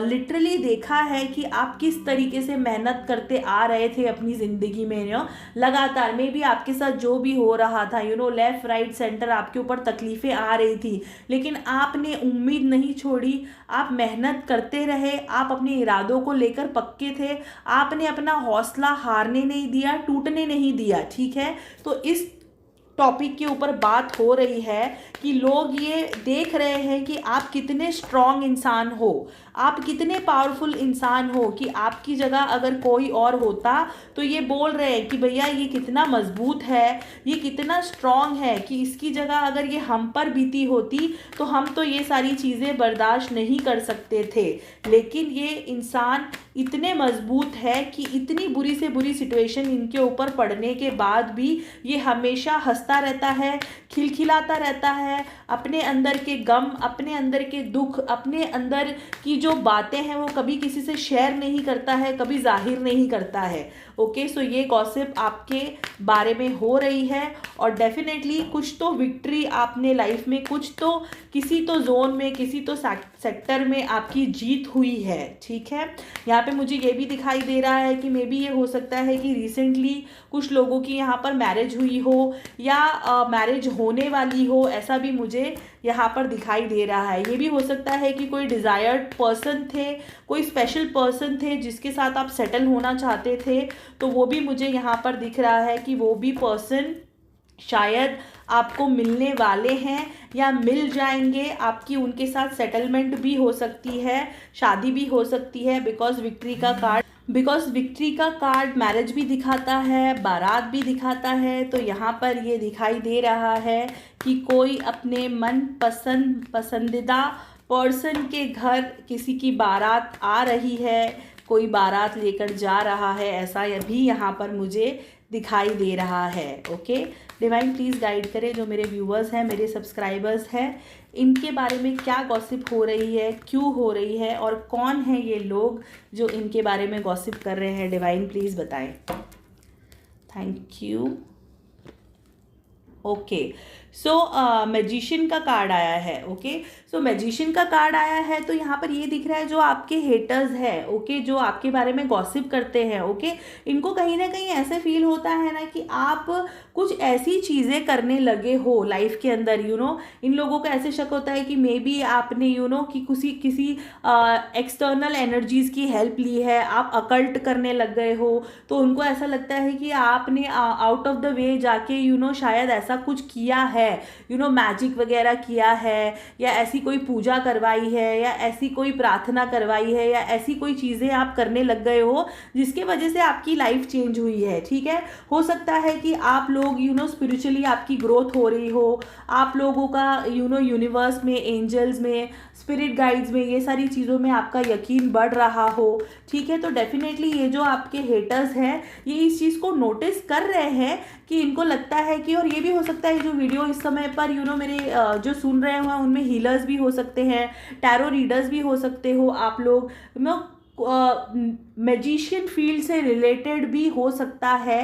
Speaker 1: लिटरली देखा है कि आप किस तरीके से मेहनत करते आ रहे थे अपनी ज़िंदगी में, लगातार में भी आपके साथ जो भी हो रहा था, लेफ़्ट राइट सेंटर आपके ऊपर तकलीफ़ें आ रही थी, लेकिन आपने उम्मीद नहीं छोड़ी, आप मेहनत करते रहे, आप अपने इरादों को लेकर पक्के थे, आपने अपना हौसला हारने नहीं दिया, टूटने नहीं दिया, ठीक है। तो इस टॉपिक के ऊपर बात हो रही है कि लोग ये देख रहे हैं कि आप कितने स्ट्रॉन्ग इंसान हो, आप कितने पावरफुल इंसान हो, कि आपकी जगह अगर कोई और होता तो ये बोल रहे हैं कि भैया ये कितना मजबूत है, ये कितना स्ट्रॉन्ग है, कि इसकी जगह अगर ये हम पर बीती होती तो हम तो ये सारी चीज़ें बर्दाश्त नहीं कर सकते थे। लेकिन ये इंसान इतने मजबूत है कि इतनी बुरी से बुरी सिचुएशन इनके ऊपर पड़ने के बाद भी ये हमेशा हंसता रहता है, खिलखिलाता रहता है, अपने अंदर के गम, अपने अंदर के दुख, अपने अंदर की जो बातें हैं वो कभी किसी से शेयर नहीं करता है, कभी जाहिर नहीं करता है। ओके, सो ये गॉसिप आपके बारे में हो रही है, और डेफिनेटली कुछ तो विक्ट्री आपने लाइफ में, कुछ तो किसी तो जोन में, किसी तो सेक्टर में आपकी जीत हुई है, ठीक है। यहाँ पे मुझे ये भी दिखाई दे रहा है कि मे बी ये हो सकता है कि रिसेंटली कुछ लोगों की यहाँ पर मैरिज हुई हो, या मैरिज होने वाली हो, ऐसा भी मुझे यहाँ पर दिखाई दे रहा है। ये भी हो सकता है कि कोई डिज़ायर्ड पर्सन थे, कोई स्पेशल पर्सन थे जिसके साथ आप सेटल होना चाहते थे, तो वो भी मुझे यहाँ पर दिख रहा है कि वो भी पर्सन शायद आपको मिलने वाले हैं या मिल जाएंगे, आपकी उनके साथ सेटलमेंट भी हो सकती है, शादी भी हो सकती है, बिकॉज विक्ट्री का कार्ड मैरिज भी दिखाता है, बारात भी दिखाता है। तो यहाँ पर ये दिखाई दे रहा है कि कोई अपने मन पसंदीदा पर्सन के घर किसी की बारात आ रही है, कोई बारात लेकर जा रहा है, ऐसा भी यहाँ पर मुझे दिखाई दे रहा है। ओके, डिवाइन प्लीज़ गाइड करें जो मेरे व्यूअर्स हैं, मेरे सब्सक्राइबर्स हैं, इनके बारे में क्या गॉसिप हो रही है, क्यों हो रही है, और कौन है ये लोग जो इनके बारे में गॉसिप कर रहे हैं। डिवाइन प्लीज़ बताएं। Thank you. Okay, so magician का कार्ड आया है। ओके, सो मैजिशियन का कार्ड आया है, तो यहाँ पर ये दिख रहा है जो आपके हेटर्स हैं, ओके, जो आपके बारे में गॉसिप करते हैं, ओके, इनको कहीं ना कहीं ऐसे फील होता है ना कि आप कुछ ऐसी चीज़ें करने लगे हो लाइफ के अंदर, इन लोगों को ऐसे शक होता है कि मे बी आपने कि किसी एक्सटर्नल एनर्जीज़ की हेल्प ली है, आप अकल्ट करने लग गए हो, तो उनको ऐसा लगता है कि आपने आउट ऑफ द वे जाके शायद ऐसा कुछ किया है, मैजिक वगैरह किया है, या ऐसी कोई पूजा करवाई है, या ऐसी कोई प्रार्थना करवाई है, या ऐसी कोई चीज़ें आप करने लग गए हो जिसके वजह से आपकी लाइफ चेंज हुई है, ठीक है। हो सकता है कि आप लोग स्पिरिचुअली आपकी ग्रोथ हो रही हो, आप लोगों का यूनिवर्स में, एंजल्स में, स्पिरिट गाइड्स में, ये सारी चीज़ों में आपका यकीन बढ़ रहा हो, ठीक है। तो डेफिनेटली ये जो आपके हेटर्स हैं ये इस चीज़ को नोटिस कर रहे हैं कि इनको लगता है कि, और ये भी हो सकता है जो वीडियो इस समय पर मेरे जो सुन रहे हैं उनमें हीलर्स भी हो सकते हैं, टैरो रीडर्स भी हो सकते हो आप लोग, मैजिशियन फील्ड से रिलेटेड भी हो सकता है,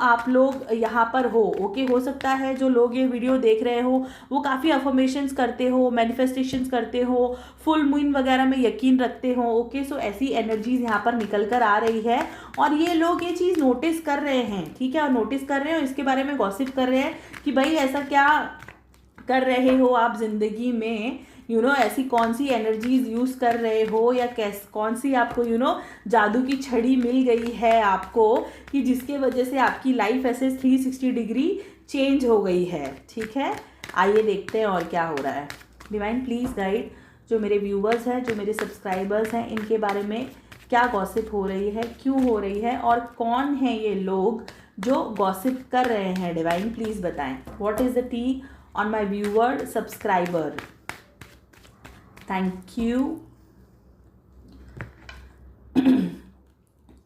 Speaker 1: आप लोग यहाँ पर हो। ओके, हो सकता है जो लोग ये वीडियो देख रहे हो वो काफ़ी अफर्मेशंस करते हो, मैनिफेस्टेशंस करते हो, फुल मून वगैरह में यकीन रखते हो। ओके, सो ऐसी एनर्जीज यहाँ पर निकल कर आ रही है, और ये लोग ये चीज़ नोटिस कर रहे हैं, ठीक है, और नोटिस कर रहे हैं और इसके बारे में गॉसिप कर रहे हैं कि भाई ऐसा क्या कर रहे हो आप ज़िंदगी में, ऐसी कौन सी एनर्जीज यूज़ कर रहे हो, या कौन सी आपको जादू की छड़ी मिल गई है आपको, कि जिसके वजह से आपकी लाइफ ऐसे 360 डिग्री चेंज हो गई है, ठीक है। आइए देखते हैं और क्या हो रहा है। डिवाइन प्लीज़ गाइड जो मेरे व्यूवर्स हैं, जो मेरे सब्सक्राइबर्स हैं, इनके बारे में क्या गॉसिप हो रही है, क्यों हो रही है, और कौन है ये लोग जो गॉसिप कर रहे हैं। डिवाइन प्लीज़ बताएं। What is the tea on my viewer subscriber. Thank you.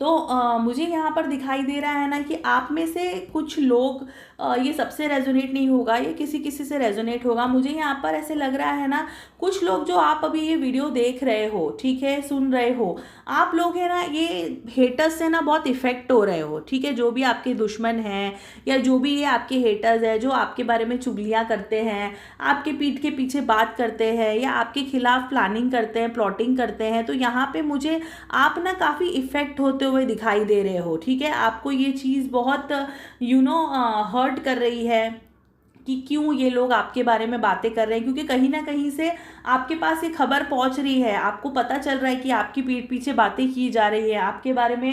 Speaker 1: तो मुझे यहाँ पर दिखाई दे रहा है ना कि आप में से कुछ लोग ये सबसे रेजोनेट नहीं होगा, ये किसी किसी से रेजोनेट होगा। मुझे यहाँ पर ऐसे लग रहा है ना, कुछ लोग जो आप अभी ये वीडियो देख रहे हो, ठीक है, सुन रहे हो, आप लोग है ना ये हेटर्स से ना बहुत इफेक्ट हो रहे हो, ठीक है। जो भी आपके दुश्मन हैं या जो भी ये आपके हेटर्स है, जो आपके बारे में चुगलियाँ करते हैं, आपके पीठ के पीछे बात करते हैं या आपके खिलाफ प्लानिंग करते हैं, प्लॉटिंग करते हैं, तो यहाँ पे मुझे आप ना काफ़ी इफेक्ट होते हुए दिखाई दे रहे हो, ठीक है। आपको ये चीज़ बहुत हर्ट कर रही है कि क्यों ये लोग आपके बारे में बातें कर रहे हैं, क्योंकि कहीं ना कहीं से आपके पास ये खबर पहुंच रही है, आपको पता चल रहा है कि आपकी पीठ पीछे बातें की जा रही है, आपके बारे में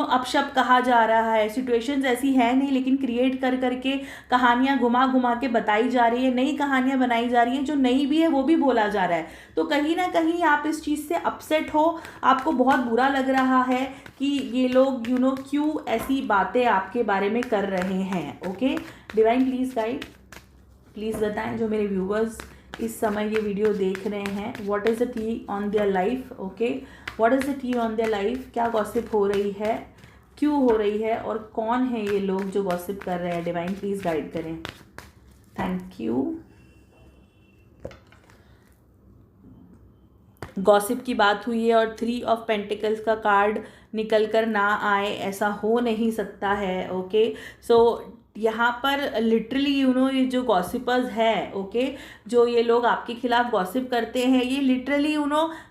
Speaker 1: अपशब्द कहा जा रहा है। सिचुएशंस ऐसी है नहीं, लेकिन क्रिएट कर करके कहानियां घुमा घुमा के बताई जा रही है, नई कहानियां बनाई जा रही हैं, जो नई भी है वो भी बोला जा रहा है। तो कहीं ना कहीं आप इस चीज़ से अपसेट हो, आपको बहुत बुरा लग रहा है कि ये लोग क्यों ऐसी बातें आपके बारे में कर रहे हैं। Okay divine please guide, please बताएं जो मेरे व्यूवर्स इस समय ये वीडियो देख रहे हैं, what is the tea on their life. Okay, what is the tea on their life, क्या गॉसिप हो रही है, क्यों हो रही है, और कौन है ये लोग जो गॉसिप कर रहे हैं। डिवाइन प्लीज़ गाइड करें, थैंक यू। गॉसिप की बात हुई है और 3 ऑफ पेंटिकल्स का कार्ड निकल कर ना आए, ऐसा हो नहीं सकता है। ओके सो यहाँ पर लिटरली ये जो गॉसिपर्स है, ओके, जो ये लोग आपके खिलाफ गॉसिप करते हैं, ये लिटरली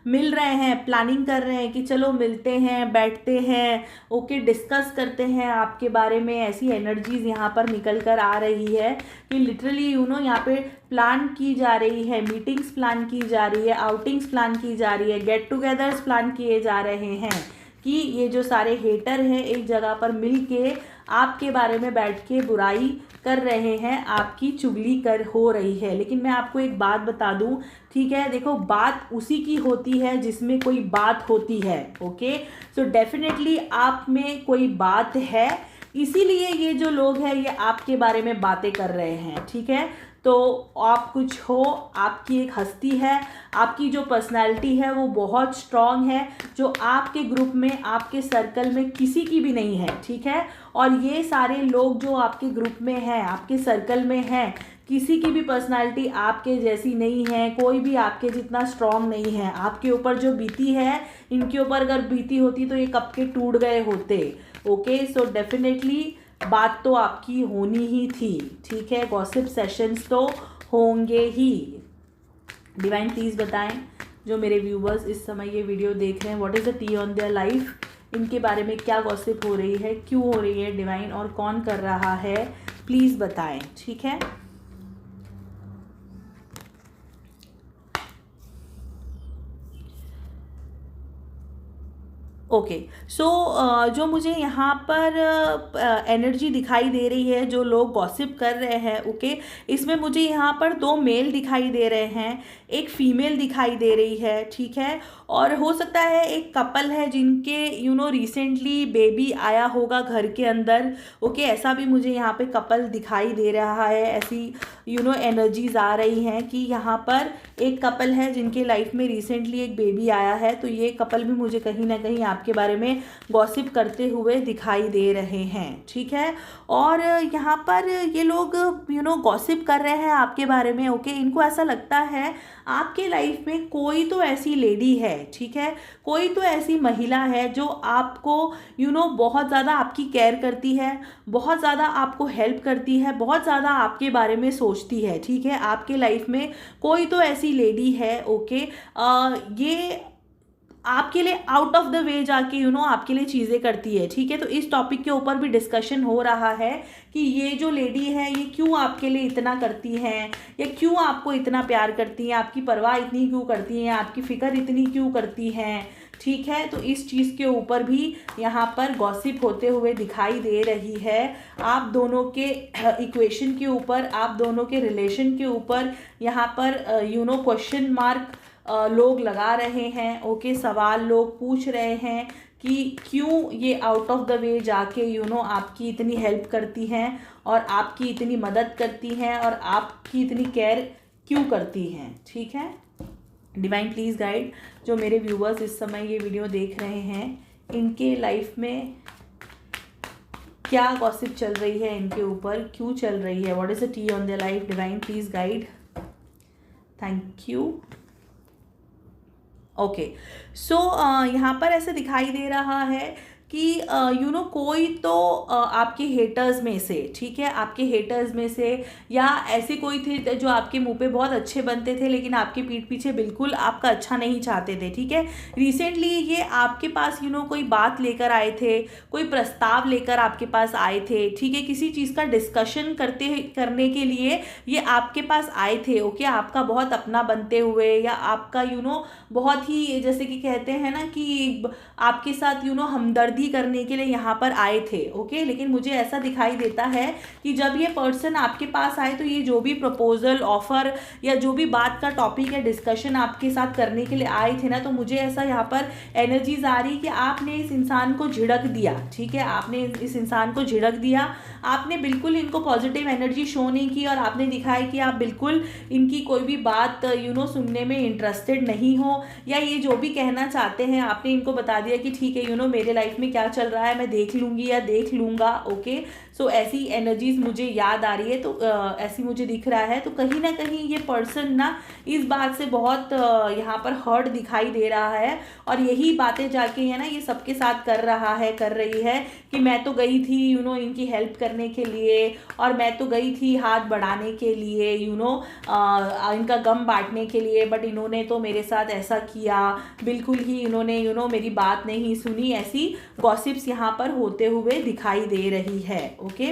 Speaker 1: मिल रहे हैं, प्लानिंग कर रहे हैं कि चलो मिलते हैं, बैठते हैं, ओके, डिस्कस करते हैं आपके बारे में। ऐसी एनर्जीज यहाँ पर निकल कर आ रही है कि लिटरली यहाँ पे प्लान की जा रही है, मीटिंग्स प्लान की जा रही है, आउटिंग्स प्लान की जा रही है, गेट टुगेदर्स प्लान किए जा रहे हैं कि ये जो सारे हेटर हैं एक जगह पर मिल के आपके बारे में बैठ के बुराई कर रहे हैं, आपकी चुगली हो रही है। लेकिन मैं आपको एक बात बता दूं, ठीक है, देखो बात उसी की होती है जिसमें कोई बात होती है। ओके सो डेफिनेटली आप में कोई बात है, इसीलिए ये जो लोग हैं ये आपके बारे में बातें कर रहे हैं, ठीक है। तो आप कुछ हो, आपकी एक हस्ती है, आपकी जो पर्सनालिटी है वो बहुत स्ट्रांग है, जो आपके ग्रुप में, आपके सर्कल में किसी की भी नहीं है, ठीक है। और ये सारे लोग जो आपके ग्रुप में हैं, आपके सर्कल में हैं, किसी की भी पर्सनालिटी आपके जैसी नहीं है, कोई भी आपके जितना स्ट्रांग नहीं है। आपके ऊपर जो बीती है, इनके ऊपर अगर बीती होती तो ये कब के टूट गए होते। ओके सो डेफिनेटली बात तो आपकी होनी ही थी, ठीक है, गॉसिप सेशंस तो होंगे ही। डिवाइन प्लीज़ बताएं जो मेरे व्यूवर्स इस समय ये वीडियो देख रहे हैं, what is the tea on their life, इनके बारे में क्या गॉसिप हो रही है, क्यों हो रही है डिवाइन, और कौन कर रहा है, प्लीज़ बताएं, ठीक है। ओके सो जो मुझे यहाँ पर एनर्जी दिखाई दे रही है, जो लोग गॉसिप कर रहे हैं, ओके, इसमें मुझे यहाँ पर 2 मेल दिखाई दे रहे हैं, एक फीमेल दिखाई दे रही है, ठीक है। और हो सकता है एक कपल है जिनके रिसेंटली बेबी आया होगा घर के अंदर, ओके, ऐसा भी मुझे यहाँ पे कपल दिखाई दे रहा है। ऐसी एनर्जीज आ रही हैं कि यहाँ पर एक कपल है जिनके लाइफ में रिसेंटली एक बेबी आया है, तो ये कपल भी मुझे कहीं ना कहीं आपके बारे में गॉसिप करते हुए दिखाई दे रहे हैं, ठीक है। और यहाँ पर ये लोग गॉसिप कर रहे हैं आपके बारे में, ओके, इनको ऐसा लगता है आपके लाइफ में कोई तो ऐसी लेडी है, ठीक है, कोई तो ऐसी महिला है जो आपको बहुत ज़्यादा आपकी केयर करती है, बहुत ज़्यादा आपको हेल्प करती है, बहुत ज़्यादा आपके बारे में सोचती है, ठीक है। आपके लाइफ में कोई तो ऐसी लेडी है, ओके, ये आपके लिए आउट ऑफ द वे जाके आपके लिए चीज़ें करती है, ठीक है। तो इस टॉपिक के ऊपर भी डिस्कशन हो रहा है कि ये जो लेडी है ये क्यों आपके लिए इतना करती हैं, या क्यों आपको इतना प्यार करती हैं, आपकी परवाह इतनी क्यों करती हैं, आपकी फ़िक्र इतनी क्यों करती हैं, ठीक है। तो इस चीज़ के ऊपर भी यहाँ पर गॉसिप होते हुए दिखाई दे रही है। आप दोनों के इक्वेशन के ऊपर, आप दोनों के रिलेशन के ऊपर यहाँ पर क्वेश्चन मार्क लोग लगा रहे हैं, ओके, सवाल लोग पूछ रहे हैं कि क्यों ये आउट ऑफ द वे जाके आपकी इतनी हेल्प करती हैं और आपकी इतनी मदद करती हैं और आपकी इतनी केयर क्यों करती हैं, ठीक है। डिवाइन प्लीज़ गाइड जो मेरे व्यूवर्स इस समय ये वीडियो देख रहे हैं, इनके लाइफ में क्या गॉसिप चल रही है, इनके ऊपर क्यों चल रही है, what is the tea on their life, divine please guide, thank you. Okay, so यहाँ पर ऐसे दिखाई दे रहा है कि कोई तो आपके हेटर्स में से, ठीक है, आपके हेटर्स में से या ऐसे कोई थे जो आपके मुंह पे बहुत अच्छे बनते थे लेकिन आपके पीठ पीछे बिल्कुल आपका अच्छा नहीं चाहते थे, ठीक है। रिसेंटली ये आपके पास कोई बात लेकर आए थे, कोई प्रस्ताव लेकर आपके पास आए थे, ठीक है, किसी चीज़ का डिस्कशन करने के लिए ये आपके पास आए थे। ओके, आपका बहुत अपना बनते हुए या आपका बहुत ही जैसे कि कहते हैं ना कि आपके साथ हमदर्दी करने के लिए यहाँ पर आए थे। ओके, लेकिन मुझे ऐसा दिखाई देता है कि जब ये पर्सन आपके पास आए तो ये जो भी प्रपोजल, ऑफर या जो भी बात का टॉपिक या डिस्कशन आपके साथ करने के लिए आए थे ना, तो मुझे ऐसा यहाँ पर एनर्जीज आ रही कि आपने इस इंसान को झिड़क दिया, ठीक है, आपने इस इंसान को झिड़क दिया, आपने बिल्कुल इनको पॉजिटिव एनर्जी शो नहीं की और आपने दिखाया कि आप बिल्कुल इनकी कोई भी बात सुनने में इंटरेस्टेड नहीं हो, या ये जो भी कहना चाहते हैं आपने इनको बता दिया कि ठीक है मेरे लाइफ में क्या चल रहा है मैं देख लूँगी या देख लूँगा। ओके, सो ऐसी एनर्जीज मुझे याद आ रही है, तो ऐसी मुझे दिख रहा है। तो कहीं ना कहीं ये पर्सन ना इस बात से बहुत यहाँ पर हर्ट दिखाई दे रहा है और यही बातें जाके है ना ये सबके साथ कर रही है कि मैं तो गई थी इनकी हेल्प करने के लिए और मैं तो गई थी हाथ बढ़ाने के लिए इनका गम बांटने के लिए, बट इन्होंने तो मेरे साथ ऐसा किया, बिल्कुल ही इन्होंने मेरी बात नहीं सुनी। ऐसी गॉसिप्स यहाँ पर होते हुए दिखाई दे रही है। ओके,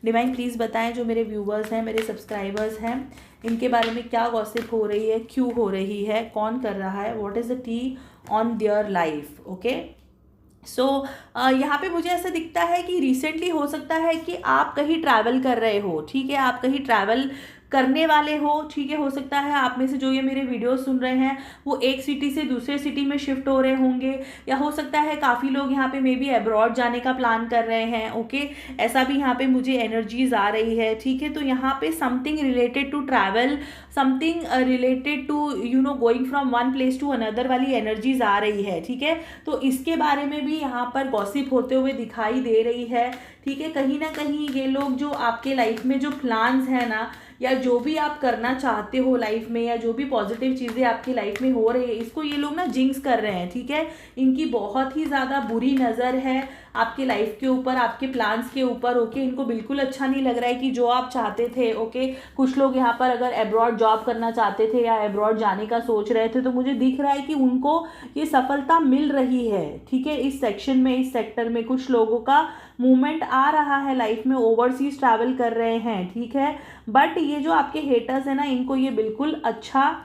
Speaker 1: डिवाइन प्लीज़ बताएं जो मेरे व्यूवर्स हैं, मेरे सब्सक्राइबर्स हैं, इनके बारे में क्या गॉसिप हो रही है, क्यों हो रही है, कौन कर रहा है, what is the tea on their life. Okay, so यहाँ पे मुझे ऐसा दिखता है कि रिसेंटली हो सकता है कि आप कहीं ट्रैवल कर रहे हो, ठीक है, आप कहीं ट्रैवल करने वाले हो, ठीक है, हो सकता है आप में से जो ये मेरे वीडियो सुन रहे हैं वो एक सिटी से दूसरे सिटी में शिफ्ट हो रहे होंगे, या हो सकता है काफ़ी लोग यहाँ पे मे बी अब्रॉड जाने का प्लान कर रहे हैं। ओके, ऐसा भी यहाँ पे मुझे एनर्जीज आ रही है, ठीक है। तो यहाँ पे something related to travel, something related to going from one place to another वाली एनर्जीज आ रही है, ठीक है। तो इसके बारे में भी यहाँ पर गॉसिप होते हुए दिखाई दे रही है, ठीक है। कहीं ना कहीं ये लोग जो आपके लाइफ में जो प्लान्स हैं ना, या जो भी आप करना चाहते हो लाइफ में, या जो भी पॉजिटिव चीज़ें आपकी लाइफ में हो रही है, इसको ये लोग ना जिंक्स कर रहे हैं, ठीक है। इनकी बहुत ही ज़्यादा बुरी नज़र है आपके लाइफ के ऊपर, आपके प्लान्स के ऊपर। ओके, इनको बिल्कुल अच्छा नहीं लग रहा है कि जो आप चाहते थे। ओके, कुछ लोग यहाँ पर अगर अब्रॉड जॉब करना चाहते थे या अब्रॉड जाने का सोच रहे थे, तो मुझे दिख रहा है कि उनको ये सफलता मिल रही है, ठीक है। इस सेक्शन में, इस सेक्टर में कुछ लोगों का मूवमेंट आ रहा है लाइफ में, ओवरसीज ट्रैवल कर रहे हैं, ठीक है। बट ये जो आपके हेटर्स हैं ना, इनको ये बिल्कुल अच्छा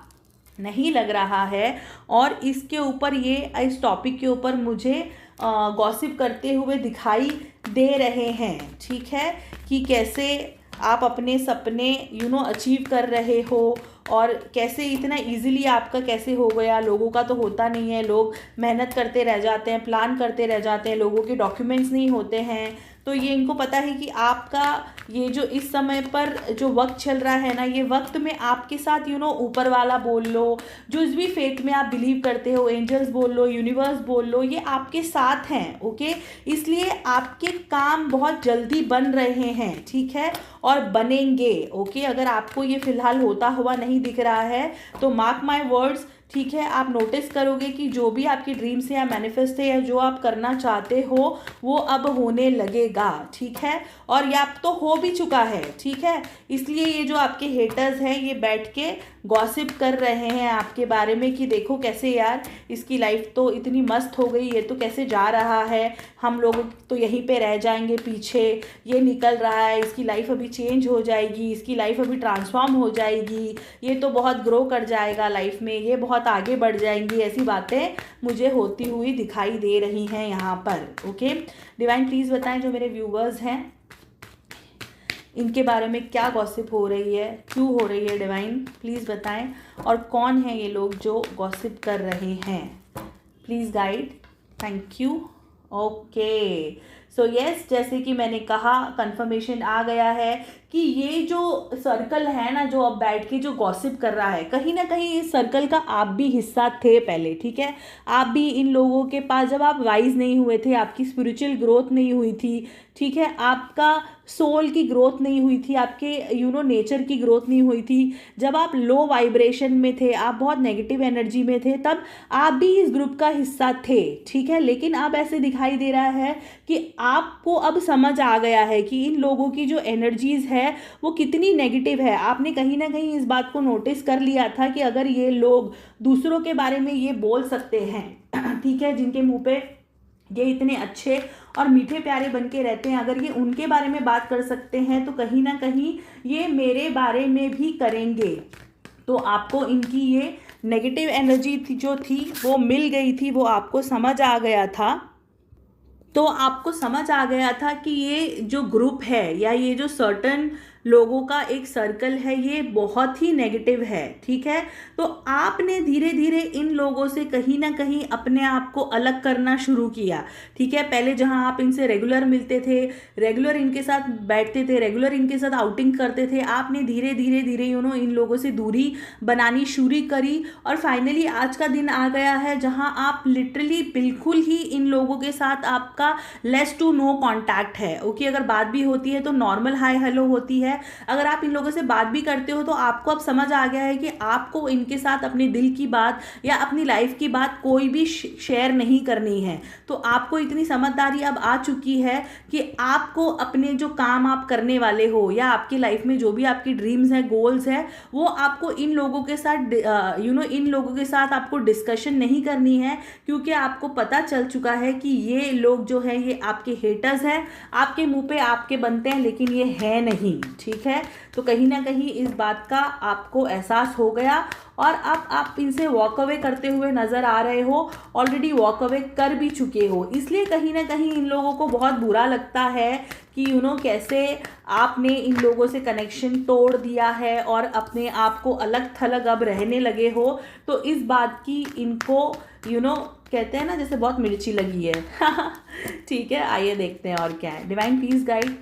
Speaker 1: नहीं लग रहा है और इसके ऊपर ये इस टॉपिक के ऊपर मुझे गॉसिप करते हुए दिखाई दे रहे हैं, ठीक है, कि कैसे आप अपने सपने अचीव कर रहे हो और कैसे इतना इजीली आपका कैसे हो गया। लोगों का तो होता नहीं है, लोग मेहनत करते रह जाते हैं, प्लान करते रह जाते हैं, लोगों के डॉक्यूमेंट्स नहीं होते हैं। तो ये इनको पता है कि आपका ये जो इस समय पर जो वक्त चल रहा है ना, ये वक्त में आपके साथ ऊपर वाला बोल लो, जो इस भी फेथ में आप बिलीव करते हो, एंजल्स बोल लो, यूनिवर्स बोल लो, ये आपके साथ हैं। ओके, इसलिए आपके काम बहुत जल्दी बन रहे हैं, ठीक है, और बनेंगे। ओके, अगर आपको ये फिलहाल होता हुआ नहीं दिख रहा है तो मार्क माय वर्ड्स, ठीक है, आप नोटिस करोगे कि जो भी आपकी ड्रीम्स है या मैनिफेस्ट है या जो आप करना चाहते हो वो अब होने लगेगा, ठीक है। और ये अब तो हो भी चुका है, ठीक है। इसलिए ये जो आपके हेटर्स हैं ये बैठ के गॉसिप कर रहे हैं आपके बारे में कि देखो कैसे यार इसकी लाइफ तो इतनी मस्त हो गई, ये तो कैसे जा रहा है, हम लोग तो यहीं पे रह जाएंगे पीछे, ये निकल रहा है, इसकी लाइफ अभी चेंज हो जाएगी, इसकी लाइफ अभी ट्रांसफॉर्म हो जाएगी, ये तो बहुत ग्रो कर जाएगा लाइफ में, ये बहुत आगे बढ़ जाएंगी। ऐसी बातें मुझे होती हुई दिखाई दे रही हैं यहाँ पर। ओके, डिवाइन प्लीज़ बताएं जो मेरे व्यूवर्स हैं इनके बारे में क्या गॉसिप हो रही है, क्यों हो रही है, डिवाइन प्लीज़ बताएं, और कौन है ये लोग जो गॉसिप कर रहे हैं, please guide, thank you. Okay, so yes, जैसे कि मैंने कहा कंफर्मेशन आ गया है कि ये जो सर्कल है ना, जो अब बैठ के जो गॉसिप कर रहा है, कहीं ना कहीं इस सर्कल का आप भी हिस्सा थे पहले, ठीक है। आप भी इन लोगों के पास, जब आप वाइज नहीं हुए थे, आपकी स्पिरिचुअल ग्रोथ नहीं हुई थी, ठीक है, आपका सोल की ग्रोथ नहीं हुई थी, आपके नेचर की ग्रोथ नहीं हुई थी, जब आप लो वाइब्रेशन में थे, आप बहुत नेगेटिव एनर्जी में थे, तब आप भी इस ग्रुप का हिस्सा थे, ठीक है। लेकिन अब ऐसे दिखाई दे रहा है कि आपको अब समझ आ गया है कि इन लोगों की जो एनर्जीज है वो कितनी नेगेटिव है। आपने कहीं ना कहीं इस बात को नोटिस कर लिया था कि अगर ये लोग दूसरों के बारे में ये बोल सकते हैं, ठीक है, जिनके मुंह पे ये इतने अच्छे और मीठे प्यारे बन के रहते हैं, अगर ये उनके बारे में बात कर सकते हैं तो कहीं ना कहीं ये मेरे बारे में भी करेंगे। तो आपको इनकी ये नेगेटिव एनर्जी थी जो थी वो मिल गई थी, वो आपको समझ आ गया था। तो आपको समझ आ गया था कि ये जो ग्रुप है या ये जो सर्टन लोगों का एक सर्कल है ये बहुत ही नेगेटिव है, ठीक है। तो आपने धीरे धीरे इन लोगों से कहीं ना कहीं अपने आप को अलग करना शुरू किया, ठीक है। पहले जहां आप इनसे रेगुलर मिलते थे, रेगुलर इनके साथ बैठते थे, रेगुलर इनके साथ आउटिंग करते थे, आपने धीरे धीरे धीरे इन लोगों से दूरी बनानी शुरू करी और फाइनली आज का दिन आ गया है जहां आप लिटरली बिल्कुल ही इन लोगों के साथ आपका लेस टू नो कॉन्टैक्ट है, ओके। अगर बात भी होती है तो नॉर्मल हाय हेलो होती है। अगर आप इन लोगों से बात भी करते हो तो आपको अब समझ आ गया है कि आपको इनके साथ अपने दिल की बात या अपनी लाइफ की बात कोई भी शेयर नहीं करनी है। तो आपको इतनी समझदारी अब आ चुकी है कि आपको अपने जो काम आप करने वाले हो या आपकी लाइफ में जो भी आपकी ड्रीम्स हैं, गोल्स हैं, वो आपको इन लोगों के साथ इन लोगों के साथ आपको डिस्कशन नहीं करनी है, क्योंकि आपको पता चल चुका है कि ये लोग जो है ये आपके हेटर्स हैं, आपके मुंह पे आपके बनते हैं लेकिन ये है नहीं, ठीक है। तो कहीं ना कहीं इस बात का आपको एहसास हो गया और अब आप इनसे वॉक अवे करते हुए नज़र आ रहे हो, ऑलरेडी वॉक अवे कर भी चुके हो। इसलिए कहीं ना कहीं इन लोगों को बहुत बुरा लगता है कि कैसे आपने इन लोगों से कनेक्शन तोड़ दिया है और अपने आप को अलग थलग अब रहने लगे हो। तो इस बात की इनको कहते हैं ना जैसे बहुत मिर्ची लगी है ठीक है, आइए देखते हैं और क्या है। डिवाइन प्लीज गाइड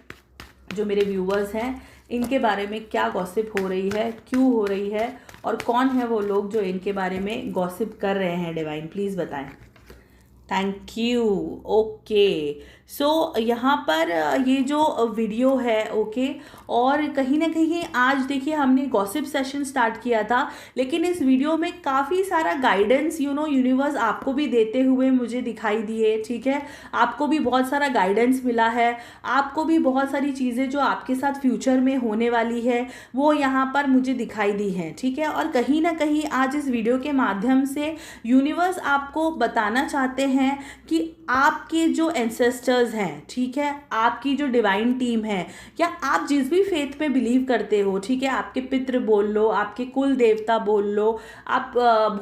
Speaker 1: जो मेरे व्यूवर्स हैं इनके बारे में क्या गॉसिप हो रही है, क्यों हो रही है और कौन है वो लोग जो इनके बारे में गॉसिप कर रहे हैं, डिवाइन प्लीज़ बताएं। Thank you. ओके, सो यहाँ पर ये जो वीडियो है, ओके, और कहीं ना कहीं आज देखिए हमने गॉसिप सेशन स्टार्ट किया था, लेकिन इस वीडियो में काफ़ी सारा गाइडेंस यूनिवर्स आपको भी देते हुए मुझे दिखाई दिए, ठीक है। आपको भी बहुत सारा गाइडेंस मिला है, आपको भी बहुत सारी चीज़ें जो आपके साथ फ्यूचर में होने वाली है वो यहाँ पर मुझे दिखाई दी हैं, ठीक है। और कहीं ना कहीं आज इस वीडियो के माध्यम से यूनिवर्स आपको बताना चाहते हैं कि आपके जो एंसेस्टर्स हैं, ठीक है, आपकी जो डिवाइन टीम है या आप जिस भी फेथ पे बिलीव करते हो, ठीक है, आपके पितृ बोल लो, आपके कुल देवता बोल लो, आप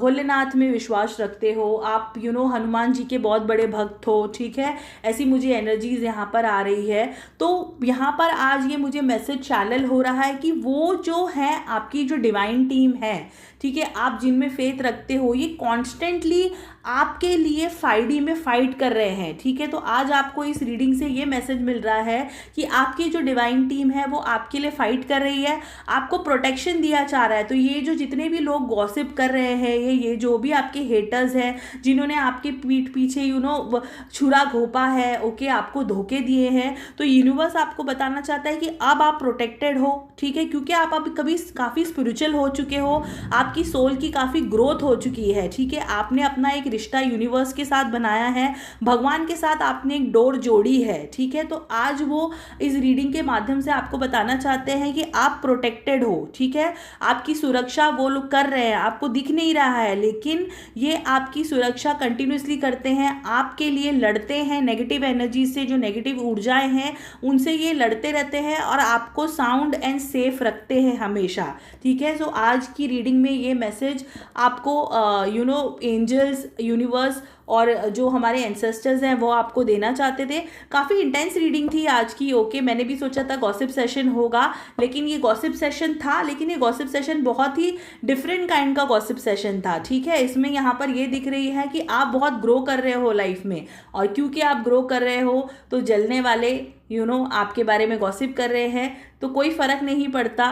Speaker 1: भोलेनाथ में विश्वास रखते हो, आप हनुमान जी के बहुत बड़े भक्त हो, ठीक है, ऐसी मुझे एनर्जीज यहाँ पर आ रही है। तो यहाँ पर आज ये मुझे मैसेज चैनल हो रहा है कि वो जो है आपकी जो डिवाइन टीम है, ठीक है, आप जिनमें फेथ रखते हो, ये कॉन्स्टेंटली आपके लिए फाइडी में फाइट कर रहे हैं, ठीक है। तो आज आपको इस रीडिंग से ये मैसेज मिल रहा है कि आपकी जो डिवाइन टीम है वो आपके लिए फाइट कर रही है, आपको प्रोटेक्शन दिया जा रहा है। तो ये जो जितने भी लोग गॉसिप कर रहे हैं, ये जो भी आपके हेटर्स हैं जिन्होंने आपके पीठ पीछे छुरा घोंपा है, ओके, आपको धोखे दिए हैं, तो यूनिवर्स आपको बताना चाहता है कि अब आप प्रोटेक्टेड हो, ठीक है, क्योंकि आप अभी कभी काफ़ी स्पिरिचुअल हो चुके हो, आपकी सोल की काफ़ी ग्रोथ हो चुकी है, ठीक है। आपने अपना एक रिश्ता यूनिवर्स के साथ बनाया है, भगवान के साथ आपने एक डोर जोड़ी है, ठीक है। तो आज वो इस रीडिंग के माध्यम से आपको बताना चाहते हैं कि आप प्रोटेक्टेड हो, ठीक है, आपकी सुरक्षा वो लोग कर रहे हैं, आपको दिख नहीं रहा है लेकिन ये आपकी सुरक्षा कंटिन्यूसली करते हैं, आपके लिए लड़ते हैं, नेगेटिव एनर्जी से जो नेगेटिव ऊर्जाएं हैं उनसे ये लड़ते रहते हैं और आपको साउंड एंड सेफ रखते हैं हमेशा, ठीक है। सो आज की रीडिंग में ये मैसेज आपको एंजल्स, यूनिवर्स और जो हमारे एंसेस्टर्स हैं वो आपको देना चाहते थे। काफ़ी इंटेंस रीडिंग थी आज की। ओके, मैंने भी सोचा था गॉसिप सेशन होगा, लेकिन ये गॉसिप सेशन था, लेकिन ये गॉसिप सेशन बहुत ही डिफरेंट काइंड का गॉसिप सेशन था। ठीक है, इसमें यहाँ पर ये दिख रही है कि आप बहुत ग्रो कर रहे हो लाइफ में, और क्योंकि आप ग्रो कर रहे हो तो जलने वाले आपके बारे में गॉसिप कर रहे हैं, तो कोई फ़र्क नहीं पड़ता।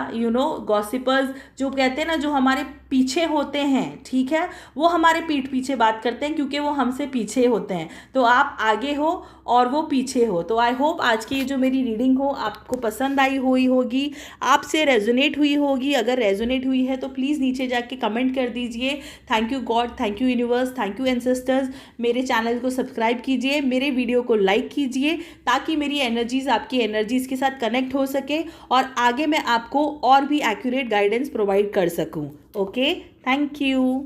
Speaker 1: गॉसिपर्स जो कहते हैं ना, जो हमारे पीछे होते हैं, ठीक है, वो हमारे पीठ पीछे बात करते हैं क्योंकि वो हमसे पीछे होते हैं। तो आप आगे हो और वो पीछे हो। तो आई होप आज की जो मेरी रीडिंग हो आपको पसंद आई हुई होगी, आपसे रेजोनेट हुई होगी। अगर रेजोनेट हुई है तो प्लीज़ नीचे जाके कमेंट कर दीजिए। Thank you God, thank you universe, thank you ancestors. मेरे चैनल को सब्सक्राइब कीजिए, मेरे वीडियो को लाइक कीजिए, ताकि मेरी एनर्जीज़ आपकी एनर्जीज़ के साथ कनेक्ट हो सके और आगे मैं आपको और भी एक्यूरेट गाइडेंस प्रोवाइड कर सकूं। Okay, thank you.